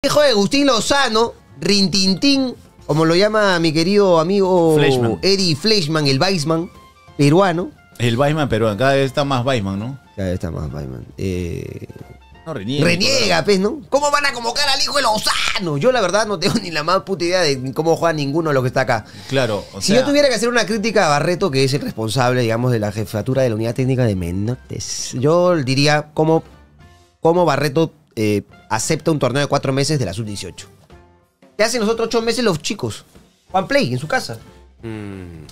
Hijo de Agustín Lozano, Rintintín, como lo llama mi querido amigo Fleischmann. Eddie Fleischmann, el Weissman peruano. El Weissman peruano, cada vez está más Weissman, ¿no? Cada vez está más Weissman. No, reniega. Reniega, pues, ¿no? ¿Cómo van a convocar al hijo de Lozano? Yo la verdad no tengo ni la más puta idea de cómo juega ninguno de los que está acá. Claro, o Si sea, yo tuviera que hacer una crítica a Barreto, que es el responsable, digamos, de la jefatura de la unidad técnica de Menores, yo diría cómo Barreto acepta un torneo de 4 meses de la sub-18. ¿Qué hacen los otros 8 meses los chicos? Juan Play en su casa.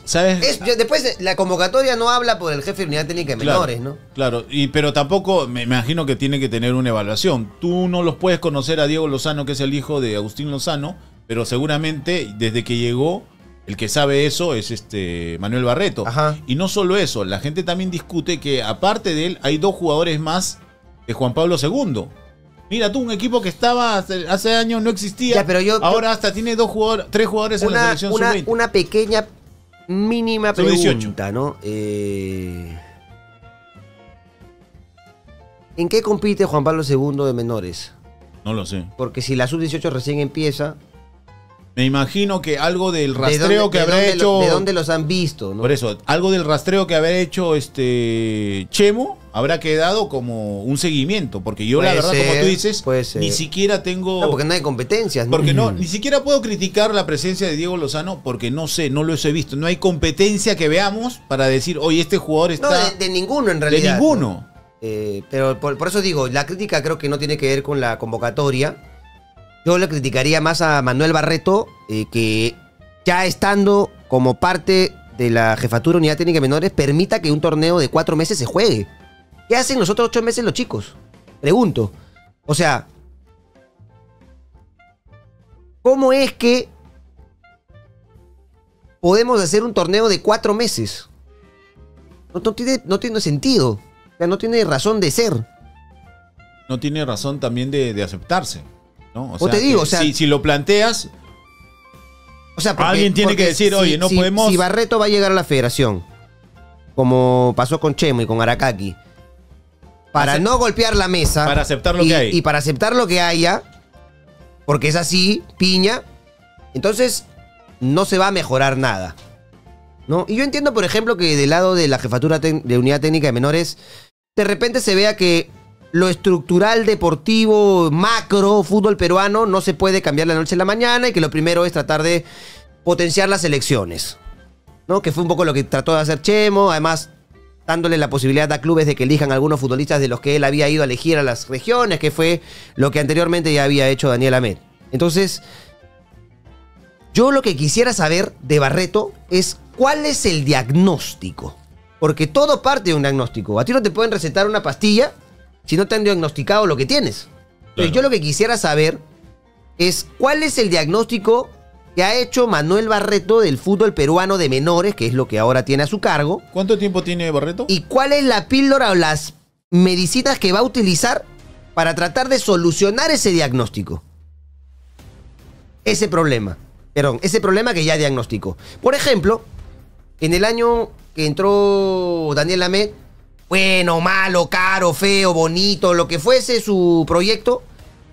¿sabes? Después la convocatoria no habla por el jefe de unidad técnica de menores, ¿no? Claro, pero tampoco me imagino que tiene que tener una evaluación. Tú no los puedes conocer a Diego Lozano, que es el hijo de Agustín Lozano, pero seguramente desde que llegó, el que sabe eso es Manuel Barreto. Ajá. Y no solo eso, la gente también discute que aparte de él hay 2 jugadores más de Juan Pablo II. Mira tú, un equipo que estaba hace años no existía. Ya, pero ahora hasta tiene 3 jugadores en la selección sub-20. Una pequeña, mínima Sub-18. pregunta, ¿no? ¿En qué compite Juan Pablo II de menores? No lo sé. Porque si la sub-18 recién empieza, Me imagino que algo del rastreo que habrá hecho. ¿de dónde los han visto, no? Por eso, algo del rastreo que habrá hecho Chemo habrá quedado como un seguimiento. Porque yo, Puede la verdad, ser, como tú dices, puede ser. ni siquiera tengo. No, porque no hay competencias, ¿no? Porque no, ni siquiera puedo criticar la presencia de Diego Lozano porque no sé, no los he visto. No hay competencia que veamos para decir, oye, este jugador está. No, de ninguno en realidad. De ninguno. ¿No? Pero por eso digo, la crítica creo que no tiene que ver con la convocatoria. Yo le criticaría más a Manuel Barreto, que ya estando como parte de la jefatura de unidad técnica de menores, permita que un torneo de 4 meses se juegue. ¿Qué hacen los otros 8 meses los chicos? Pregunto. O sea, ¿cómo es que podemos hacer un torneo de 4 meses? No tiene sentido. O sea, no tiene razón de ser. No tiene razón también de aceptarse, ¿no? O te digo, que o sea, si lo planteas, o sea, alguien tiene que decir, oye, no podemos. Si Barreto va a llegar a la federación, como pasó con Chemo y con Aracaki, para no golpear la mesa. Para aceptar lo que hay. Y para aceptar lo que haya, porque es así, piña, entonces no se va a mejorar nada, ¿no? Y yo entiendo, por ejemplo, que del lado de la jefatura de unidad técnica de menores, de repente se vea que lo estructural, deportivo, macro, fútbol peruano, no se puede cambiar la noche a la mañana y que lo primero es tratar de potenciar las elecciones, ¿no? Que fue un poco lo que trató de hacer Chemo, además dándole la posibilidad a clubes de que elijan algunos futbolistas de los que él había ido a elegir a las regiones, que fue lo que anteriormente ya había hecho Daniel Amet. Entonces, yo lo que quisiera saber de Barreto es cuál es el diagnóstico. Porque todo parte de un diagnóstico. A ti no te pueden recetar una pastilla si no te han diagnosticado lo que tienes. Entonces, Claro. yo lo que quisiera saber es cuál es el diagnóstico que ha hecho Manuel Barreto del fútbol peruano de menores, que es lo que ahora tiene a su cargo, ¿Cuánto tiempo tiene Barreto? y cuál es la píldora o las medicinas que va a utilizar para tratar de solucionar ese diagnóstico. Ese problema que ya diagnosticó. Por ejemplo, en el año que entró Daniel Amet, bueno, malo, caro, feo, bonito, lo que fuese su proyecto,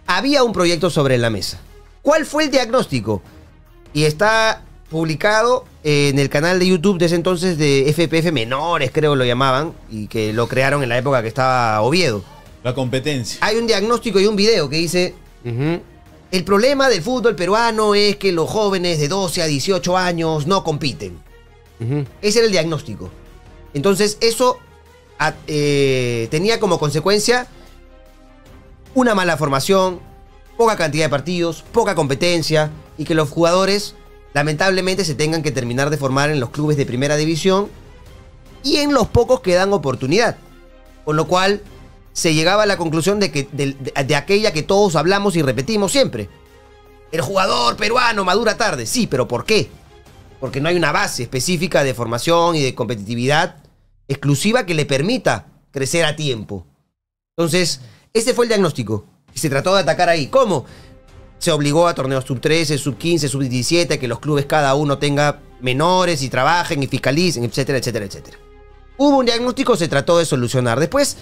había un proyecto sobre la mesa. ¿Cuál fue el diagnóstico? Y está publicado en el canal de YouTube de ese entonces de FPF Menores, creo lo llamaban, y que lo crearon en la época que estaba Oviedo. La competencia. Hay un diagnóstico y un video que dice: el problema del fútbol peruano es que los jóvenes de 12 a 18 años no compiten. Ese era el diagnóstico. Entonces eso tenía como consecuencia una mala formación, poca cantidad de partidos, poca competencia, y que los jugadores lamentablemente se tengan que terminar de formar en los clubes de primera división y en los pocos que dan oportunidad. Con lo cual se llegaba a la conclusión de aquella que todos hablamos y repetimos siempre: el jugador peruano madura tarde. Sí, pero ¿por qué? Porque no hay una base específica de formación y de competitividad exclusiva que le permita crecer a tiempo. Entonces, ese fue el diagnóstico y se trató de atacar ahí. ¿Cómo? Se obligó a torneos sub-13, sub-15, sub-17, que los clubes cada uno tenga menores y trabajen y fiscalicen, etcétera, etcétera, etcétera. Hubo un diagnóstico, se trató de solucionar. Después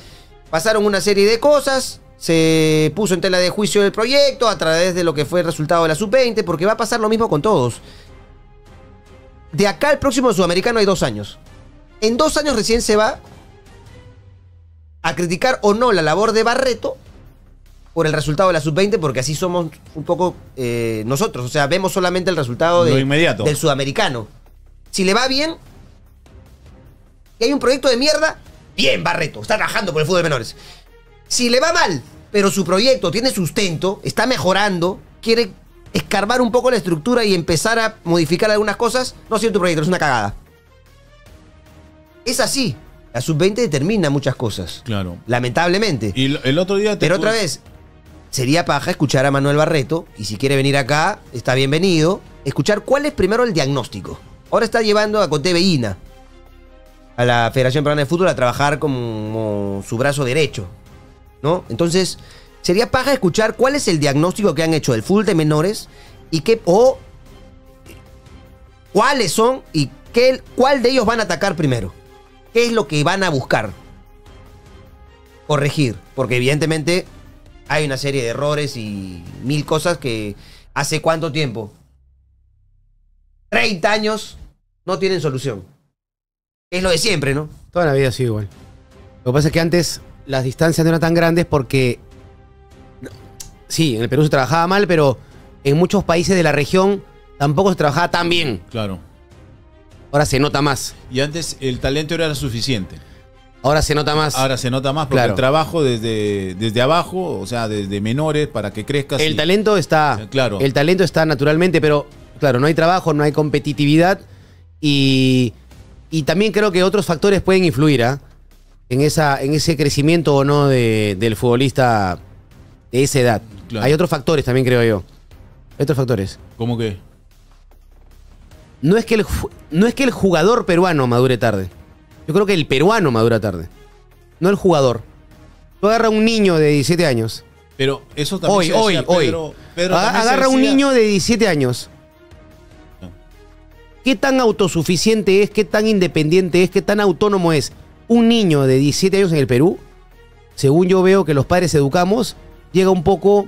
pasaron una serie de cosas, se puso en tela de juicio el proyecto a través de lo que fue el resultado de la Sub-20, porque va a pasar lo mismo con todos. De acá al próximo Sudamericano hay 2 años. En 2 años recién se va a criticar o no la labor de Barreto por el resultado de la Sub-20, porque así somos un poco nosotros. O sea, vemos solamente el resultado Lo inmediato. del Sudamericano. Si le va bien, y hay un proyecto de mierda, bien, Barreto, está trabajando por el fútbol de menores. Si le va mal, pero su proyecto tiene sustento, está mejorando, quiere escarbar un poco la estructura y empezar a modificar algunas cosas, no sigue tu proyecto, es una cagada. Es así. La Sub-20 determina muchas cosas. Claro. Lamentablemente. Y el otro día... Pero otra vez, sería paja escuchar a Manuel Barreto, y si quiere venir acá, está bienvenido, escuchar cuál es primero el diagnóstico. Ahora está llevando a Coté Veína a la Federación Peruana de Fútbol a trabajar como su brazo derecho, ¿no? Entonces, sería paja escuchar cuál es el diagnóstico que han hecho del fútbol de menores y cuáles son y cuál de ellos van a atacar primero. ¿Qué es lo que van a buscar? Corregir, porque evidentemente hay una serie de errores y 1000 cosas que hace ¿cuánto tiempo? 30 años no tienen solución. Es lo de siempre, ¿no? Toda la vida ha sido igual. Lo que pasa es que antes las distancias no eran tan grandes porque... Sí, en el Perú se trabajaba mal, pero en muchos países de la región tampoco se trabajaba tan bien. Claro. Ahora se nota más. Y antes el talento era suficiente. Ahora se nota más. Ahora se nota más porque Claro. el trabajo desde abajo, o sea, desde menores para que crezcas. El talento está... Claro. El talento está naturalmente, pero claro, no hay trabajo, no hay competitividad y también creo que otros factores pueden influir en ese crecimiento o no del futbolista de esa edad. Claro. Hay otros factores también, creo yo. Hay otros factores. ¿Cómo que? No es que el jugador peruano madure tarde. Yo creo que el peruano madura tarde. No el jugador. Tú agarra a un niño de 17 años. Pero eso también se Hoy. decía, Pedro también se Agarra a un decía- niño de 17 años. No. ¿Qué tan autosuficiente es? ¿Qué tan independiente es? ¿Qué tan autónomo es? Un niño de 17 años en el Perú, según yo veo que los padres educamos, llega un poco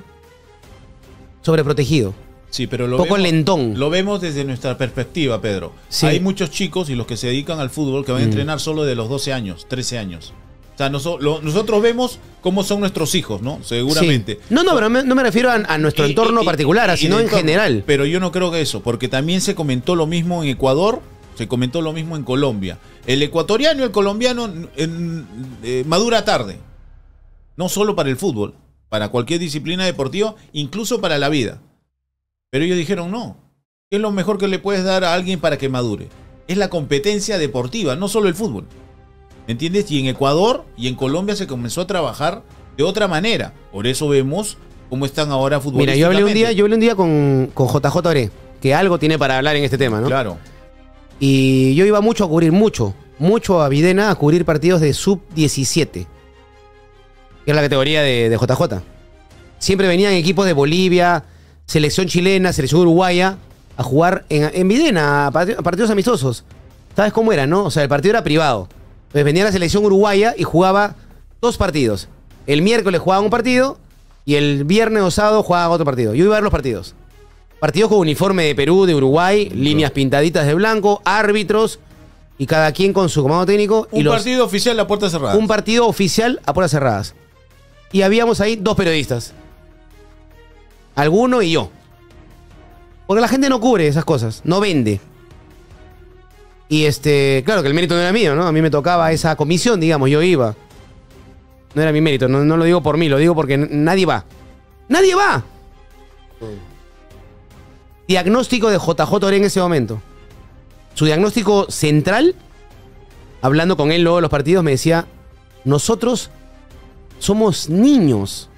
sobreprotegido. Sí, pero Poco lentón. Lo vemos desde nuestra perspectiva, Pedro. Sí. Hay muchos chicos y los que se dedican al fútbol que van a entrenar solo de los 12 años, 13 años. O sea, nosotros vemos cómo son nuestros hijos, ¿no? Seguramente. Sí. No, pero no me refiero a nuestro entorno particular, sino en general. Pero yo no creo que eso, porque también se comentó lo mismo en Ecuador, se comentó lo mismo en Colombia. El ecuatoriano y el colombiano madura tarde. No solo para el fútbol, para cualquier disciplina deportiva, incluso para la vida. Pero ellos dijeron no. ¿Qué es lo mejor que le puedes dar a alguien para que madure? Es la competencia deportiva, no solo el fútbol. ¿Me entiendes? Y en Ecuador y en Colombia se comenzó a trabajar de otra manera. Por eso vemos cómo están ahora Mira, futbolísticamente. yo hablé un día con JJ Oré, que algo tiene para hablar en este tema, ¿no? Claro. Y yo iba mucho a cubrir, mucho a Videna a cubrir partidos de sub-17, que es la categoría de JJ. Siempre venían equipos de Bolivia, selección chilena, selección uruguaya, a jugar en Videna, a partidos amistosos. ¿Sabes cómo era, no? O sea, el partido era privado. Entonces venía la selección uruguaya y jugaba 2 partidos. El miércoles jugaban un partido y el viernes o sábado jugaban otro partido. Yo iba a ver los partidos. Partidos con uniforme de Perú, de Uruguay, líneas pintaditas de blanco, árbitros y cada quien con su comando técnico. Un partido oficial a puertas cerradas. Un partido oficial a puertas cerradas. Y habíamos ahí 2 periodistas. Alguno y yo. Porque la gente no cubre esas cosas, no vende. Y claro que el mérito no era mío, ¿no? A mí me tocaba esa comisión, digamos, yo iba. No era mi mérito, no lo digo por mí, lo digo porque nadie va. ¡Nadie va! Diagnóstico de JJ Oré en ese momento. Su diagnóstico central, hablando con él luego de los partidos, me decía: nosotros somos niños.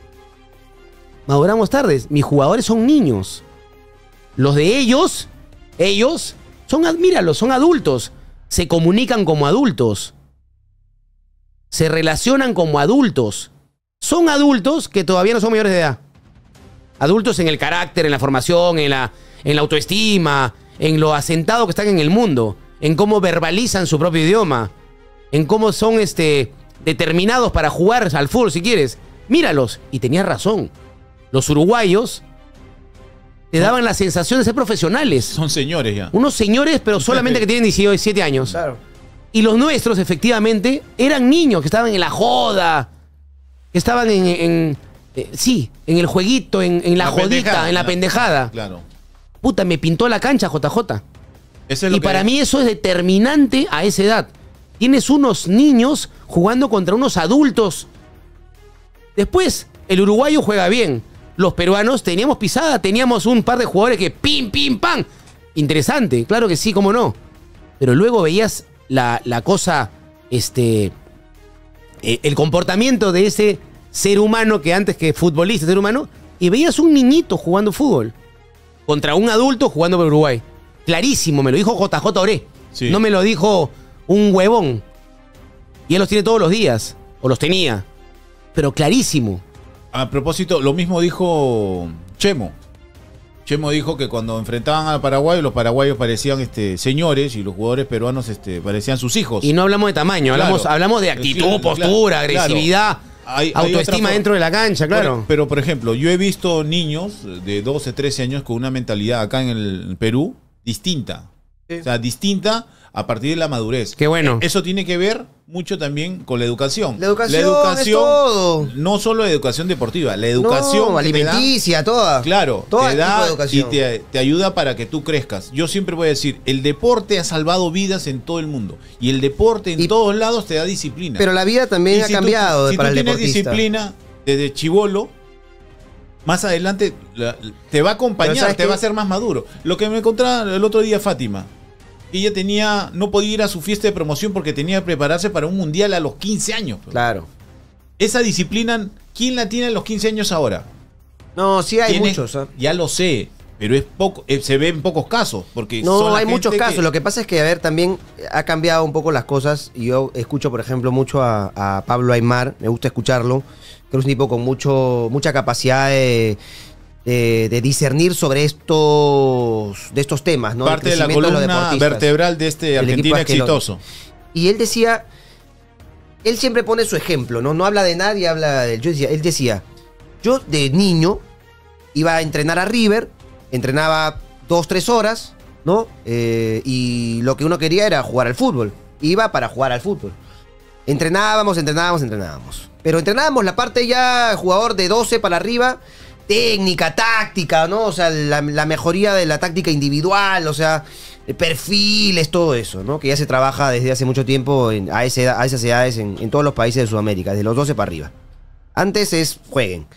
Maduramos tardes. Mis jugadores son niños. Los de ellos míralos, son adultos. Se comunican como adultos. Se relacionan como adultos. Son adultos que todavía no son mayores de edad. Adultos en el carácter, en la formación, en la autoestima, en lo asentado que están en el mundo, en cómo verbalizan su propio idioma, en cómo son determinados para jugar al fútbol, si quieres. Míralos. Y tenías razón. Los uruguayos te daban la sensación de ser profesionales. Son señores ya. Unos señores, pero solamente que tienen 17 años. Claro. Y los nuestros, efectivamente, eran niños que estaban en la joda, que estaban en el jueguito, en la jodita, pendejada, en la pendejada. Claro. Puta, me pintó la cancha, JJ. Eso es lo Y que- para mí eso es determinante a esa edad. Tienes unos niños jugando contra unos adultos. Después, el uruguayo juega bien. Los peruanos teníamos pisada, teníamos un par de jugadores que pim, pim, pam. Interesante, claro que sí, cómo no. Pero luego veías la cosa, el comportamiento de ese ser humano que antes que futbolista, ser humano, y veías un niñito jugando fútbol contra un adulto jugando por Uruguay. Clarísimo, me lo dijo JJ Oré. Sí. No me lo dijo un huevón. Y él los tiene todos los días, o los tenía. Pero clarísimo. A propósito, lo mismo dijo Chemo. Chemo dijo que cuando enfrentaban a Paraguay, los paraguayos parecían señores y los jugadores peruanos parecían sus hijos. Y no hablamos de tamaño, Claro. hablamos de actitud, Claro, postura, claro. agresividad, Hay autoestima otra forma. dentro de la cancha, claro. Pero, por ejemplo, yo he visto niños de 12, 13 años con una mentalidad acá en el Perú distinta. Sí. O sea, distinta a partir de la madurez. Qué bueno. Eso tiene que ver mucho también con la educación. La educación es todo. no solo la educación deportiva, la educación No, que te da- alimenticia, toda. Claro, Todo te tipo da de educación. y te ayuda para que tú crezcas. Yo siempre voy a decir, el deporte ha salvado vidas en todo el mundo. Y el deporte en Y- todos lados te da disciplina. Pero la vida también Y ha si tú- cambiado si para tú el tienes deportista. disciplina desde chibolo, más adelante te va a Pero acompañar, ¿sabes te qué? va a hacer más maduro. Lo que me encontraba el otro día Fátima, que ella no podía ir a su fiesta de promoción porque tenía que prepararse para un mundial a los 15 años. Claro. Esa disciplina, ¿quién la tiene a los 15 años ahora? No, sí hay Tiene- muchos. ¿Ah? Ya lo sé, pero es poco, se ve en pocos casos. Porque No, son la hay muchos gente casos. Lo que pasa es que, a ver, también ha cambiado un poco las cosas. Y yo escucho, por ejemplo, mucho a Pablo Aimar. Me gusta escucharlo. Creo que es un tipo con mucha capacidad de discernir sobre estos temas, ¿no? El parte de la crecimiento los columna deportistas. vertebral de este El equipo argentino Asquelotti. exitoso. Y él decía, él siempre pone su ejemplo, ¿no? No habla de nadie, habla de él. Él decía, yo de niño iba a entrenar a River, entrenaba 2-3 horas, ¿no? Y lo que uno quería era jugar al fútbol. Iba para jugar al fútbol. Entrenábamos. Pero entrenábamos la parte ya jugador de 12 para arriba, técnica, táctica, ¿no? O sea, la mejoría de la táctica individual, o sea, perfiles, todo eso, ¿no? Que ya se trabaja desde hace mucho tiempo a esas edades en todos los países de Sudamérica, desde los 12 para arriba. Antes jueguen.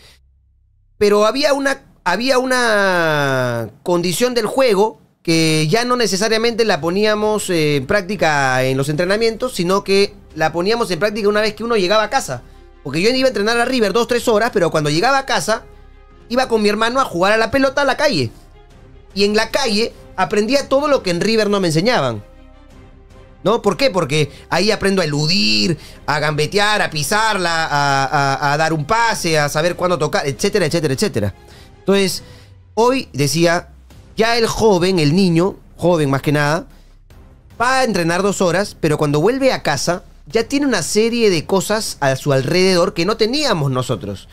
Pero había una condición del juego que ya no necesariamente la poníamos en práctica en los entrenamientos, sino que la poníamos en práctica una vez que uno llegaba a casa. Porque yo iba a entrenar a River 2-3 horas, pero cuando llegaba a casa, iba con mi hermano a jugar a la pelota a la calle. Y en la calle aprendía todo lo que en River no me enseñaban. ¿No? ¿Por qué? Porque ahí aprendo a eludir, a gambetear, a pisarla, a dar un pase, a saber cuándo tocar, etcétera, etcétera, etcétera. Entonces, hoy decía, ya el joven, el niño, joven más que nada, va a entrenar 2 horas, pero cuando vuelve a casa, ya tiene una serie de cosas a su alrededor que no teníamos nosotros.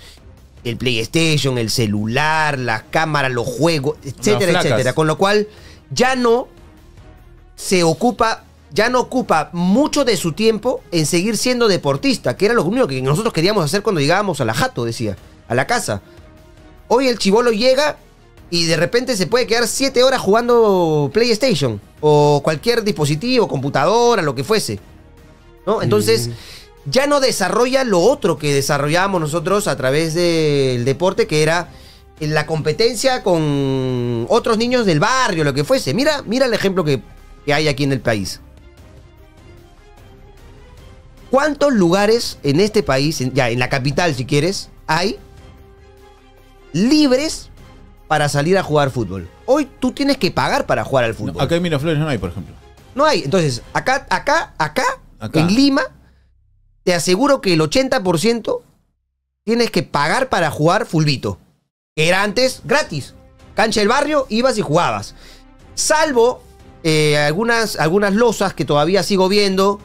El PlayStation, el celular, las cámaras, los juegos, etcétera, Las flacas. etcétera. Con lo cual, ya no ocupa mucho de su tiempo en seguir siendo deportista, que era lo único que nosotros queríamos hacer cuando llegábamos a la jato, decía, a la casa. Hoy el chibolo llega y de repente se puede quedar 7 horas jugando PlayStation o cualquier dispositivo, computadora, lo que fuese, ¿no? Entonces, ya no desarrolla lo otro que desarrollábamos nosotros a través del deporte, que era la competencia con otros niños del barrio, lo que fuese. Mira el ejemplo que hay aquí en el país. ¿Cuántos lugares en este país, ya en la capital si quieres, hay libres para salir a jugar fútbol? Hoy tú tienes que pagar para jugar al fútbol. No, acá en Miraflores no hay, por ejemplo. No hay. Entonces, acá, en Lima, te aseguro que el 80% tienes que pagar para jugar fulbito. Que era antes gratis. Cancha del barrio, ibas y jugabas. Salvo algunas losas que todavía sigo viendo,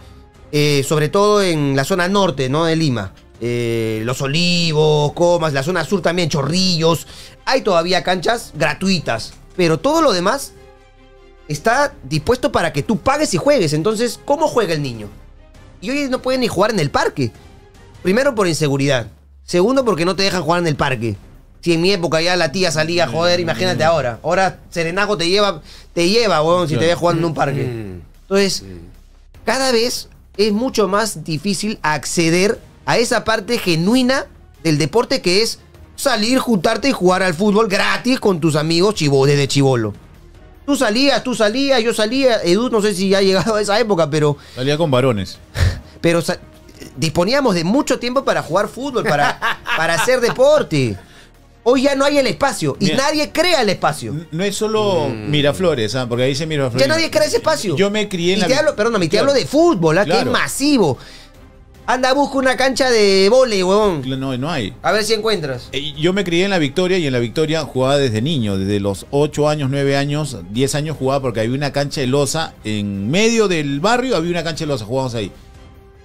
sobre todo en la zona norte, ¿no? De Lima. Los Olivos, Comas, la zona sur también, Chorrillos. Hay todavía canchas gratuitas, pero todo lo demás está dispuesto para que tú pagues y juegues. Entonces, ¿cómo juega el niño? Y hoy no pueden ni jugar en el parque. Primero, por inseguridad. Segundo, porque no te dejan jugar en el parque. Si en mi época ya la tía salía a joder, imagínate ahora. Ahora Serenajo te lleva, weón, si te ve jugando en un parque. Entonces, cada vez es mucho más difícil acceder a esa parte genuina del deporte, que es salir, juntarte y jugar al fútbol gratis con tus amigos desde chibolo. Tú salías, yo salía. Edu, no sé si ha llegado a esa época, pero... Salía con varones. Pero disponíamos de mucho tiempo para jugar fútbol, para hacer deporte. Hoy ya no hay el espacio y nadie crea el espacio. No es solo Miraflores, porque ahí dice Miraflores. Ya nadie crea ese espacio. Yo me crié en la... te hablo de fútbol, que es masivo. Anda, busca una cancha de vóley, huevón. No hay. A ver si encuentras. Yo me crié en La Victoria y en La Victoria jugaba desde niño. Desde los 8 años, 9 años, 10 años jugaba porque había una cancha de losa. En medio del barrio había una cancha de losa, jugábamos ahí.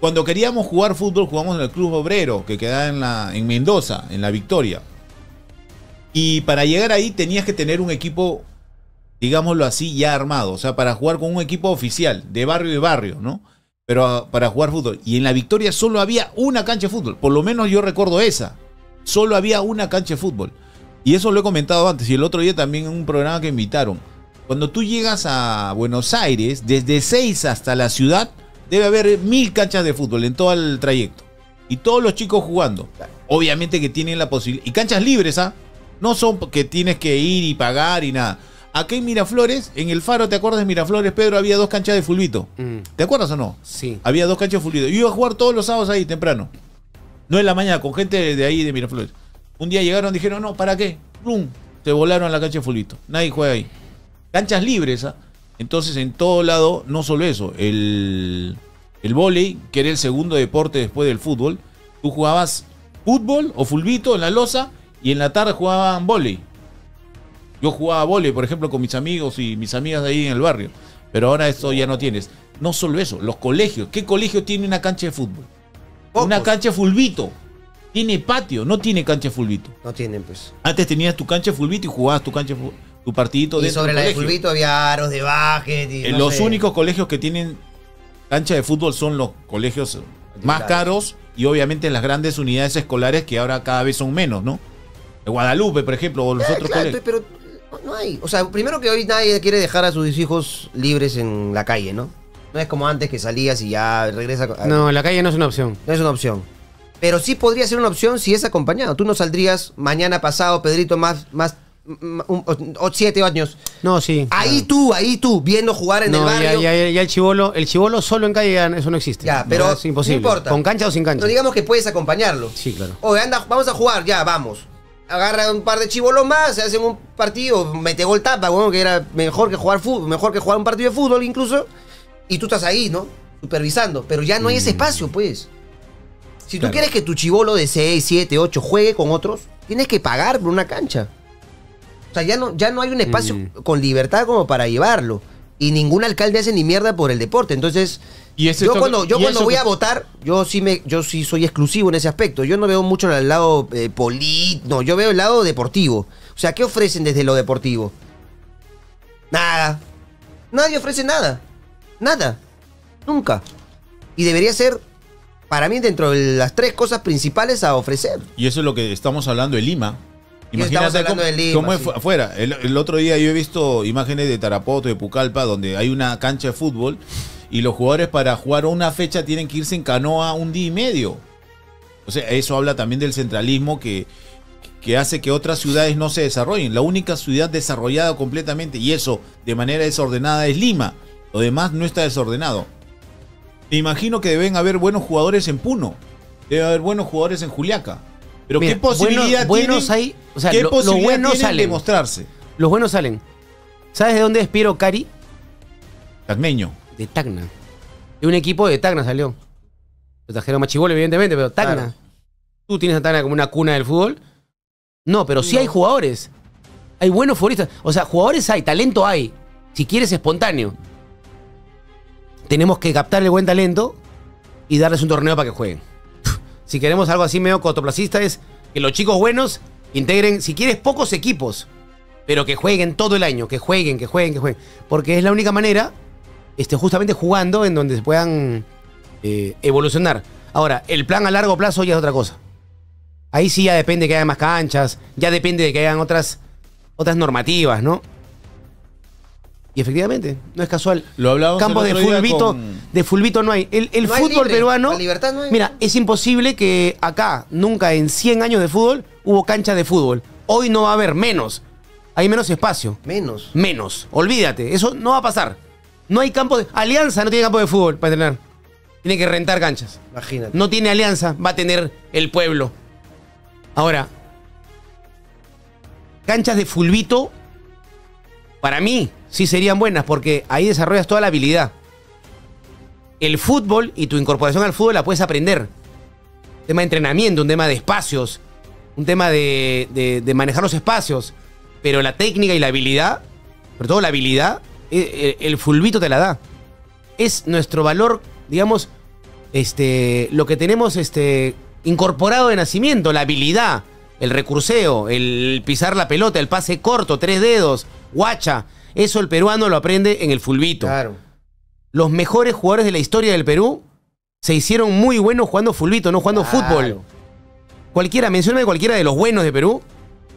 Cuando queríamos jugar fútbol, jugamos en el Club Obrero, que quedaba en Mendoza, en La Victoria. Y para llegar ahí tenías que tener un equipo, digámoslo así, ya armado. O sea, para jugar con un equipo oficial, de barrio, ¿no? Pero para jugar fútbol. Y en La Victoria solo había una cancha de fútbol. Por lo menos yo recuerdo esa. Solo había una cancha de fútbol. Y eso lo he comentado antes. Y el otro día también en un programa que invitaron. Cuando tú llegas a Buenos Aires, desde 6 hasta la ciudad, debe haber 1000 canchas de fútbol en todo el trayecto. Y todos los chicos jugando. Obviamente que tienen la posibilidad. Y canchas libres, ¿ah? No son que tienes que ir y pagar y nada. Acá en Miraflores, en el Faro, ¿te acuerdas de Miraflores, Pedro? Había 2 canchas de fulbito. ¿Te acuerdas o no? Sí. Había 2 canchas de fulbito. Yo iba a jugar todos los sábados ahí, temprano. No en la mañana, con gente de ahí, de Miraflores. Un día llegaron y dijeron, no, ¿para qué? ¡Plum! Te volaron a la cancha de fulbito. Nadie juega ahí. Canchas libres, ¿ah? Entonces, en todo lado, no solo eso. El vóley, que era el segundo deporte después del fútbol. Tú jugabas fútbol o fulbito en la losa y en la tarde jugaban vóley. Yo jugaba vóley, por ejemplo, con mis amigos y mis amigas de ahí en el barrio. Pero ahora esto ya no tienes. No solo eso, los colegios. ¿Qué colegio tiene una cancha de fútbol? Pocos. Una cancha de fulbito. Tiene patio, no tiene cancha de fulbito. No tienen, pues. Antes tenías tu cancha de fulbito y jugabas tu cancha de tu partidito dentro del colegio. Y sobre la de fulbito había aros de básquet. Y los únicos colegios que tienen cancha de fútbol son los colegios más caros y obviamente las grandes unidades escolares que ahora cada vez son menos, ¿no? De Guadalupe, por ejemplo, o los otros colegios. Pero no hay. O sea, primero que hoy nadie quiere dejar a sus hijos libres en la calle, ¿no? No es como antes que salías y ya regresa. No, la calle no es una opción. No es una opción. Pero sí podría ser una opción si es acompañado. Tú no saldrías mañana pasado, Pedrito, más 7 años. No, sí. Ahí tú, viendo jugar en el barrio. Ya el chibolo solo en calle, ya eso no existe. Ya, pero no, es imposible. No importa. Con cancha o sin cancha. No digamos que puedes acompañarlo. Sí, claro. Oye, anda, vamos a jugar, ya, vamos. Agarra un par de chibolos más, se hacen un partido, mete gol tapa, bueno, que era mejor que jugar fútbol, mejor que jugar un partido de fútbol incluso. Y tú estás ahí, ¿no? Supervisando. Pero ya no hay ese espacio, pues. Si tú quieres que tu chibolo de 6, 7, 8 juegue con otros, tienes que pagar por una cancha. O sea, ya no hay un espacio con libertad como para llevarlo. Y ningún alcalde hace ni mierda por el deporte. Entonces, yo cuando voy a votar, yo sí soy exclusivo en ese aspecto. Yo no veo mucho el lado político, no, yo veo el lado deportivo. O sea, ¿qué ofrecen desde lo deportivo? Nada. Nadie ofrece nada. Nada. Nunca. Y debería ser, para mí, dentro de las 3 cosas principales a ofrecer. Y eso es lo que estamos hablando de Lima. Imagínate cómo es afuera. El otro día yo he visto imágenes de Tarapoto, de Pucallpa, donde hay una cancha de fútbol y los jugadores para jugar una fecha tienen que irse en canoa 1 día y medio. O sea, eso habla también del centralismo que hace que otras ciudades no se desarrollen. La única ciudad desarrollada completamente, y eso de manera desordenada, es Lima. Lo demás no está desordenado. Me imagino que deben haber buenos jugadores en Puno. Debe haber buenos jugadores en Juliaca. Pero mira, ¿qué posibilidad buenos hay? O sea, ¿qué posibilidad buenos tienen salen de mostrarse? Los buenos salen. ¿Sabes de dónde es Piero Cari? Tacneño. De Tacna. De un equipo de Tacna salió. Lo trajeron Machibolo, evidentemente, pero Tacna. Claro. ¿Tú tienes a Tacna como una cuna del fútbol? No, pero sí hay jugadores. Hay buenos futbolistas. O sea, jugadores hay, talento hay. Si quieres, espontáneo. Tenemos que captar el buen talento y darles un torneo para que jueguen. si queremos algo así medio cortoplacista, es que los chicos buenos integren, si quieres, pocos equipos, pero que jueguen todo el año, que jueguen. Porque es la única manera, justamente jugando, en donde se puedan evolucionar. Ahora, el plan a largo plazo ya es otra cosa. Ahí sí ya depende de que haya más canchas, ya depende de que hayan otras normativas, ¿no? Y efectivamente, no es casual. Lo hablábamos Campos el de otro día fulbito, con- de fulbito no hay. El No hay fútbol libre, peruano. la libertad no hay. Mira, es imposible que acá, nunca en 100 años de fútbol, hubo cancha de fútbol. Hoy no va a haber menos. Hay menos espacio. Menos. Menos. Olvídate, eso no va a pasar. No hay campo de. Alianza no tiene campo de fútbol para entrenar. Tiene que rentar canchas. Imagínate. No tiene Alianza, va a tener el pueblo. Ahora, canchas de fulbito, para mí, sí serían buenas, porque ahí desarrollas toda la habilidad. El fútbol y tu incorporación al fútbol la puedes aprender. Un tema de entrenamiento, un tema de espacios, un tema de manejar los espacios. Pero la técnica y la habilidad, sobre todo la habilidad, el fulbito te la da. Es nuestro valor, digamos, lo que tenemos incorporado de nacimiento, la habilidad, el recurseo, el pisar la pelota, el pase corto, 3 dedos, guacha. Eso el peruano lo aprende en el fulbito. Claro. Los mejores jugadores de la historia del Perú se hicieron muy buenos jugando fulbito, no jugando Claro. fútbol. Mencióname cualquiera de los buenos de Perú.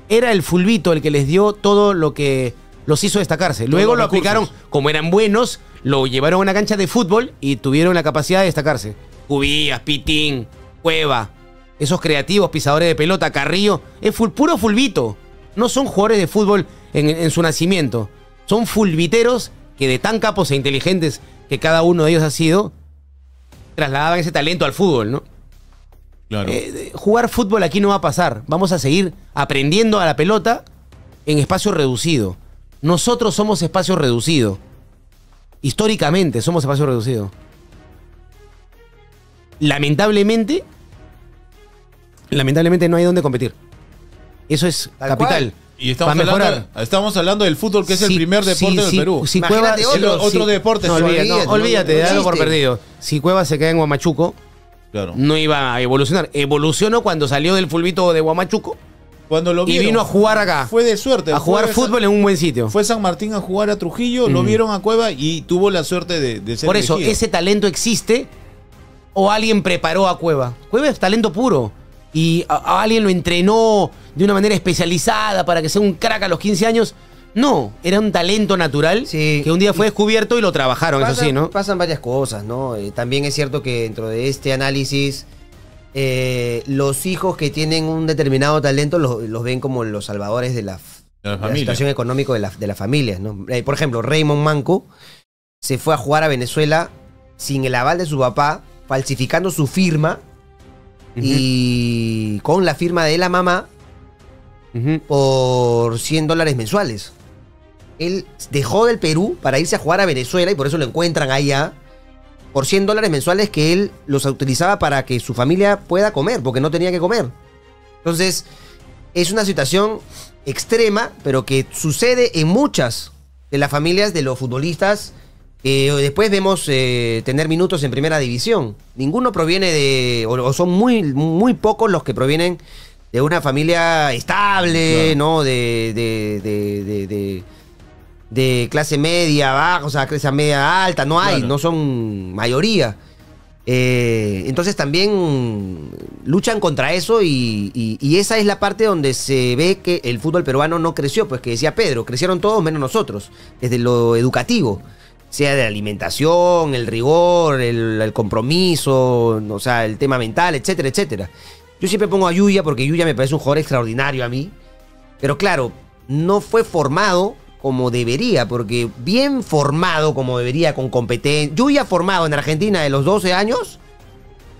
Era el fulbito el que les dio todo lo que los hizo destacarse. Luego los lo recursos. aplicaron, como eran buenos, lo llevaron a una cancha de fútbol y tuvieron la capacidad de destacarse. Cubillas, Pitín, Cueva, esos creativos pisadores de pelota, Carrillo, es puro fulbito. No son jugadores de fútbol en su nacimiento. Son fulbiteros que de tan capos e inteligentes que cada uno de ellos ha sido, trasladaban ese talento al fútbol, ¿no? Claro. Jugar fútbol aquí no va a pasar. Vamos a seguir aprendiendo a la pelota en espacio reducido. Nosotros somos espacio reducido. Históricamente somos espacio reducido. Lamentablemente no hay donde competir. Eso es Tal capital. cual. Y estamos Para mejorar. estamos hablando del fútbol, que es el primer deporte del Perú. Si Imagínate Cueva, otro deporte, No, sí, olvídate, no dalo por existe. perdido. Si Cueva se queda en Huamachuco, Claro. no iba a evolucionar. Evolucionó cuando salió del fulbito de Huamachuco Cuando lo y vieron, vino a jugar acá. Fue de suerte. A jugar Fue fútbol en un buen sitio. Fue San Martín a jugar a Trujillo, lo vieron a Cueva y tuvo la suerte de ser Por eso, elegido. ese talento existe o alguien preparó a Cueva. Cueva es talento puro. Y a alguien lo entrenó de una manera especializada para que sea un crack a los 15 años. No, era un talento natural Sí. que un día fue descubierto y lo trabajaron, eso sí, ¿no? Pasan varias cosas, ¿no? También es cierto que dentro de este análisis, los hijos que tienen un determinado talento los ven como los salvadores de la familia. situación económica de las familias, ¿no? Por ejemplo, Raymond Manco se fue a jugar a Venezuela sin el aval de su papá, falsificando su firma y con la firma de la mamá Ujú. por $100 mensuales. Él dejó del Perú para irse a jugar a Venezuela y por eso lo encuentran allá por $100 mensuales que él los utilizaba para que su familia pueda comer, porque no tenía que comer. Entonces, es una situación extrema, pero que sucede en muchas de las familias de los futbolistas que después vemos tener minutos en primera división. Ninguno proviene de, o son muy, muy pocos los que provienen de una familia estable, Claro. ¿no? De clase media, baja, o sea, clase media alta, no hay, Claro. no son mayoría. Entonces también luchan contra eso y esa es la parte donde se ve que el fútbol peruano no creció, pues que decía Pedro, crecieron todos menos nosotros, desde lo educativo, sea de la alimentación, el rigor, el compromiso, o sea, el tema mental, etcétera, etcétera. Yo siempre pongo a Yuya porque Yuya me parece un jugador extraordinario a mí, pero claro, no fue formado como debería, porque bien formado como debería, con competencia. Yuya formado en Argentina de los 12 años,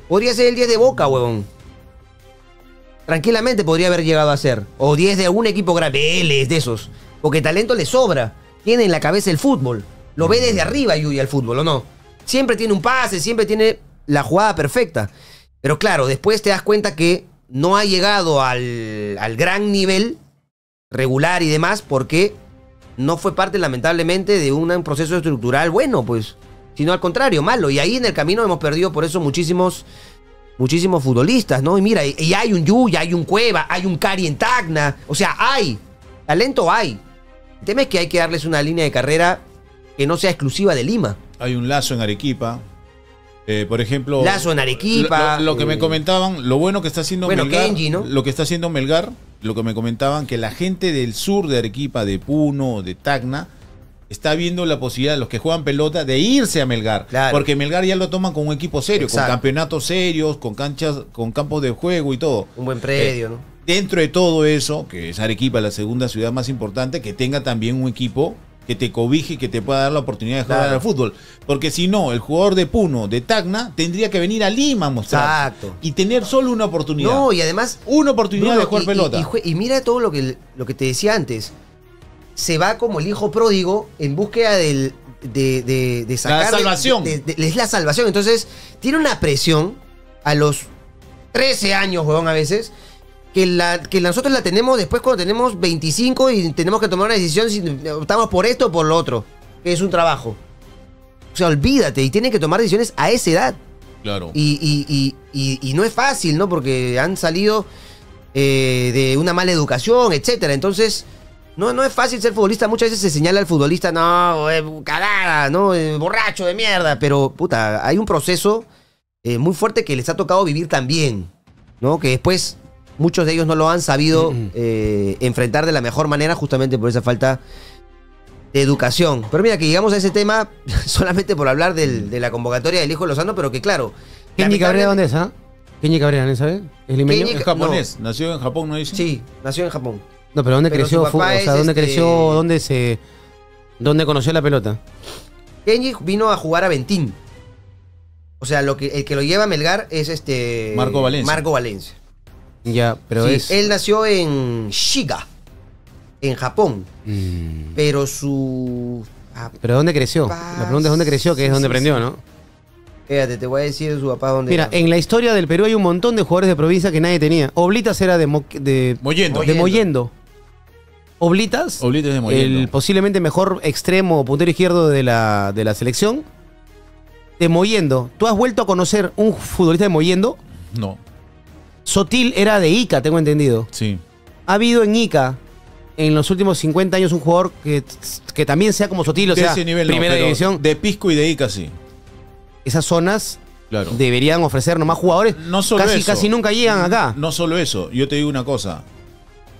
podría ser el 10 de Boca, huevón. Tranquilamente podría haber llegado a ser. O 10 de algún equipo grande, Vélez, de esos. Porque talento le sobra. Tiene en la cabeza el fútbol. Lo ve desde arriba Yuya el fútbol, ¿o no? Siempre tiene un pase, siempre tiene la jugada perfecta. Pero claro, después te das cuenta que no ha llegado al gran nivel regular y demás porque no fue parte, lamentablemente, de un proceso estructural bueno, pues. Sino al contrario, malo. Y ahí en el camino hemos perdido por eso muchísimos muchísimos futbolistas, ¿no? Y mira, y hay un Yuya, hay un Cueva, hay un Cari en Tacna. O sea, hay. Talento hay. El tema es que hay que darles una línea de carrera que no sea exclusiva de Lima. Hay un Lazo en Arequipa. Por ejemplo... Lazo en Arequipa. Lo que me comentaban, lo bueno que está haciendo Melgar... Kenji, ¿no? Lo que está haciendo Melgar, lo que me comentaban, que la gente del sur de Arequipa, de Puno, de Tacna, está viendo la posibilidad de los que juegan pelota de irse a Melgar. Claro. Porque Melgar ya lo toman como un equipo serio, Exacto. con campeonatos serios, con canchas, con campos de juego y todo. Un buen predio, ¿no? Dentro de todo eso, que es Arequipa, la segunda ciudad más importante, que tenga también un equipo que te cobije y que te pueda dar la oportunidad de jugar al fútbol. Porque si no, el jugador de Puno, de Tacna, tendría que venir a Lima a mostrar. Exacto. Y tener solo una oportunidad. No, y además... Una oportunidad Bruno, de jugar pelota. Y mira todo lo que te decía antes. Se va como el hijo pródigo en búsqueda de sacar... La salvación. Es la salvación. Entonces, tiene una presión a los 13 años, huevón, a veces... Que nosotros la tenemos después cuando tenemos 25 y tenemos que tomar una decisión si optamos por esto o por lo otro, que es un trabajo. O sea, olvídate, y tienen que tomar decisiones a esa edad. Claro. Y no es fácil, ¿no? Porque han salido de una mala educación, etcétera. Entonces, no es fácil ser futbolista. Muchas veces se señala al futbolista, no, cagada, ¿no? Borracho de mierda. Pero, puta, hay un proceso muy fuerte que les ha tocado vivir también, ¿no? Que después... Muchos de ellos no lo han sabido enfrentar de la mejor manera justamente por esa falta de educación. Pero mira, que llegamos a ese tema solamente por hablar de la convocatoria del hijo de Lozano, pero que claro... ¿Kenji Cabrera dónde es, ah? ¿Kenji Cabrera, ¿no sabe? ¿Es limeño? Kenji- Es japonés, nació en Japón, ¿no dice? Sí, nació en Japón. No, pero ¿dónde Pero creció? su papá O sea, es, ¿dónde creció? ¿Dónde conoció la pelota? Kenji vino a jugar a Ventín. O sea, el que lo lleva a Melgar es Marco Valencia. Marco Valencia. Ya, pero Sí, es... él nació en Shiga, en Japón. Mm. Pero su... ¿Pero dónde creció? La pregunta es dónde creció, que es donde aprendió, ¿no? Espérate, te voy a decir su papá dónde Mira, era. en la historia del Perú hay un montón de jugadores de provincia que nadie tenía. Oblitas era de Mollendo. Mollendo. Oblitas, Oblitas de Mollendo. el posiblemente mejor extremo o puntero izquierdo de la selección, de Mollendo. ¿Tú has vuelto a conocer un futbolista de Mollendo? No, Sotil era de Ica, tengo entendido. sí. Ha habido en Ica, en los últimos 50 años, un jugador que también sea como Sotil, o De sea, ese nivel no, primera pero división. de Pisco y de Ica sí. Esas zonas Claro. deberían ofrecernos más jugadores. No solo eso. Casi nunca llegan acá. No solo eso, yo te digo una cosa.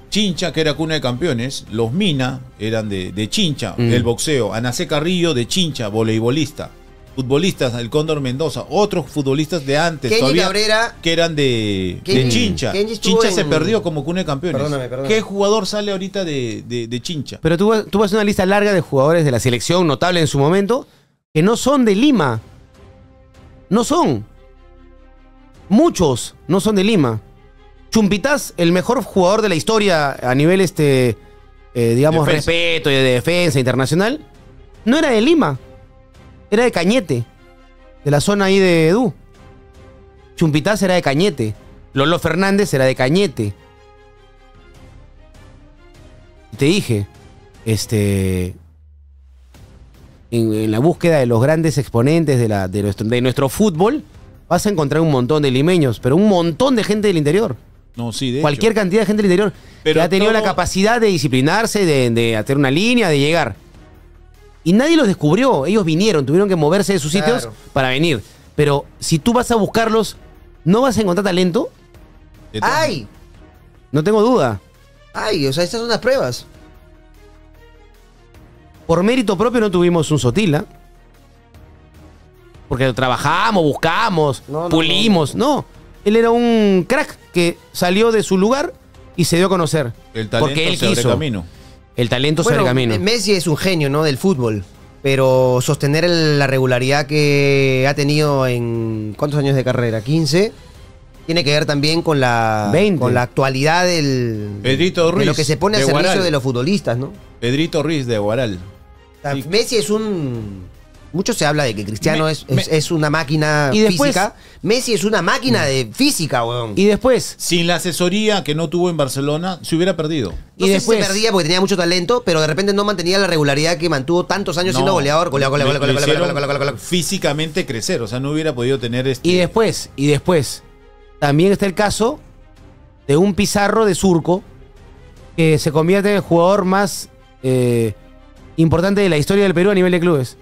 Chincha, que era cuna de campeones, los Mina eran de Chincha, el boxeo, Anacé Carrillo de Chincha, voleibolista, futbolistas, el Cóndor Mendoza, otros futbolistas de antes Kenji todavía Cabrera. que eran de Chincha. Kenji estuvo Chincha se en- perdió como cuna de campeones. Perdóname. ¿Qué jugador sale ahorita de Chincha? Pero tú vas a una lista larga de jugadores de la selección notable en su momento que no son de Lima. No son. Muchos no son de Lima. Chumpitaz, el mejor jugador de la historia a nivel, digamos, Defensa. respeto y de defensa internacional, no era de Lima. Era de Cañete. De la zona ahí de Edu. Chumpitaz era de Cañete. Lolo Fernández era de Cañete. Te dije, en la búsqueda de los grandes exponentes de nuestro fútbol, vas a encontrar un montón de limeños, pero un montón de gente del interior. No, sí, de Cualquier hecho. cantidad de gente del interior Pero que ha tenido la todo- capacidad de disciplinarse, de hacer una línea, de llegar. Y nadie los descubrió. Ellos vinieron, tuvieron que moverse de sus sitios Claro. para venir. Pero si tú vas a buscarlos, ¿no vas a encontrar talento? De todas- ¡Ay! No tengo duda. ¡Ay! O sea, estas son las pruebas. Por mérito propio no tuvimos un Sotila. Porque trabajamos, buscamos, No, pulimos. No. Él era un crack que salió de su lugar y se dio a conocer. El talento porque él se abre quiso. camino. El talento se abre camino. Messi es un genio, ¿no? Del fútbol. Pero sostener la regularidad que ha tenido en... ¿Cuántos años de carrera? ¿15? Tiene que ver también con la 20. con la actualidad del Pedrito de Ruiz, lo que se pone al de servicio Huaral. de los futbolistas, ¿no? Pedrito Ruiz de Guaral. O sea, Sí. Messi es un... Mucho se habla de que Cristiano Me- es una máquina Y después- física. Messi es una máquina de física, weón. Y después, Sin la asesoría que no tuvo en Barcelona, se hubiera perdido. No y sé después- si se perdía porque tenía mucho talento, pero de repente no mantenía la regularidad que mantuvo tantos años siendo goleador. Le hicieron físicamente crecer, o sea, no hubiera podido tener y después, también está el caso de un Pizarro de Surco que se convierte en el jugador más importante de la historia del Perú a nivel de clubes.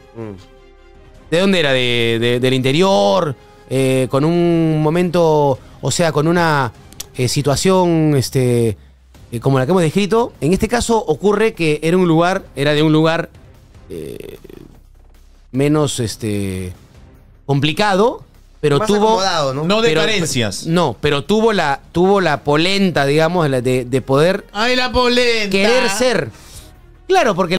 ¿De dónde era? Del interior, con un momento, o sea, con una situación como la que hemos descrito. En este caso ocurre que era de un lugar menos complicado, pero Más tuvo acomodado, ¿no? No de pero- carencias. no, pero tuvo la polenta, digamos, de poder ¡Ay, la polenta! querer ser. Claro, porque